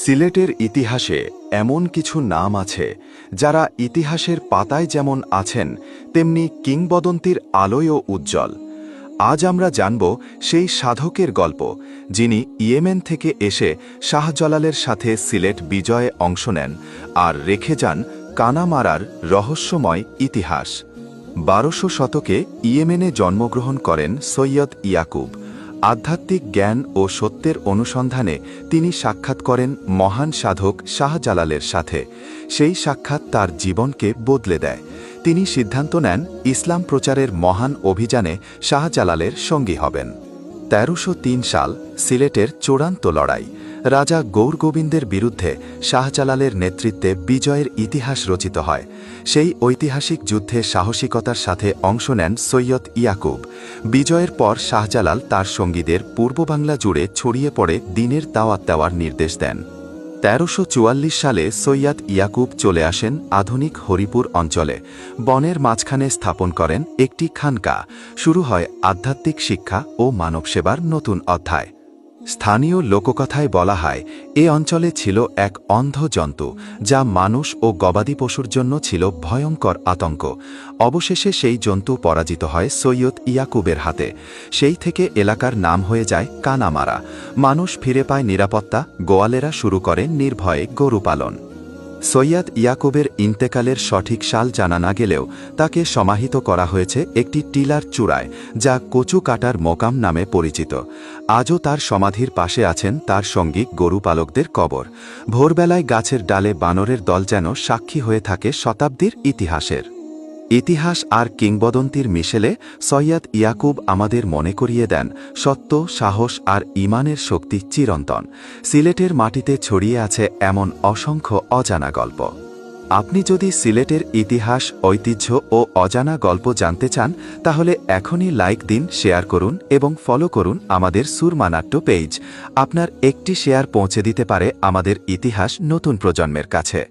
সিলেটের ইতিহাসে এমন কিছু নাম আছে যারা ইতিহাসের পাতায় যেমন আছেন তেমনি কিংবদন্তির আলোয়ও উজ্জ্বল। আজ আমরা জানব সেই সাধকের গল্প যিনি ইয়েমেন থেকে এসে শাহজালালের সাথে সিলেট বিজয়ে অংশ নেন আর রেখে যান কানামারার রহস্যময় ইতিহাস। ১২০০ শতকে ইয়েমেনে জন্মগ্রহণ করেন সৈয়দ ইয়াকুব। আধ্যাত্মিক জ্ঞান ও সত্যের অনুসন্ধানে তিনি সাক্ষাৎ করেন মহান সাধক শাহজালালের সাথে। সেই সাক্ষাৎ তার জীবনকে বদলে দেয়। তিনি সিদ্ধান্ত নেন ইসলাম প্রচারের মহান অভিযানে শাহজালালের সঙ্গী হবেন। ১৩০৩ সাল সিলেটের চূড়ান্ত লড়াই। রাজা গৌরগোবিন্দের বিরুদ্ধে শাহজালালের নেতৃত্বে বিজয়ের ইতিহাস রচিত হয়। সেই ঐতিহাসিক যুদ্ধে সাহসিকতার সাথে অংশ নেন সৈয়দ ইয়াকুব। বিজয়ের পর শাহজালাল তার সঙ্গীদের পূর্ব বাংলা জুড়ে ছড়িয়ে পড়ে দ্বীনের দাওয়াত দেওয়ার নির্দেশ দেন। ১৩৪৪ সালে সৈয়দ ইয়াকুব চলে আসেন আধুনিক হরিপুর অঞ্চলে। বনের মাঝখানে স্থাপন করেন একটি খানকা। শুরু হয় আধ্যাত্মিক শিক্ষা ও মানবসেবার নতুন অধ্যায়। স্থানীয় লোককথায় বলা হয় এ অঞ্চলে ছিল এক অন্ধ জন্তু যা মানুষ ও গবাদি পশুর জন্য ছিল ভয়ঙ্কর আতঙ্ক। অবশেষে সেই জন্তু পরাজিত হয় সৈয়দ ইয়াকুবের হাতে। সেই থেকে এলাকার নাম হয়ে যায় কানামারা। মানুষ ফিরে পায় নিরাপত্তা, গোয়ালেরা শুরু করে নির্ভয়ে গরু পালন। সৈয়দ ইয়াকুবের ইন্তেকালের সঠিক সাল জানা না গেলেও তাকে সমাহিত করা হয়েছে একটি টিলার চূড়ায়, যা কচু কাটার মোকাম নামে পরিচিত। আজও তার সমাধির পাশে আছেন তার সঙ্গী গরু পালকদের কবর। ভোরবেলায় গাছের ডালে বানরের দল যেন সাক্ষী হয়ে থাকে শতাব্দীর ইতিহাসের। ইতিহাস আর কিংবদন্তির মিশেলে সৈয়দ ইয়াকুব আমাদের মনে করিয়ে দেন সত্য, সাহস আর ঈমানের শক্তি চিরন্তন। সিলেটের মাটিতে ছড়িয়ে আছে এমন অসংখ্য অজানা গল্প। আপনি যদি সিলেটের ইতিহাস, ঐতিহ্য ও অজানা গল্প জানতে চান তাহলে এখনই লাইক দিন, শেয়ার করুন এবং ফলো করুন আমাদের সুরমানাট্য পেজ। আপনার একটি শেয়ার পৌঁছে দিতে পারে আমাদের ইতিহাস নতুন প্রজন্মের কাছে।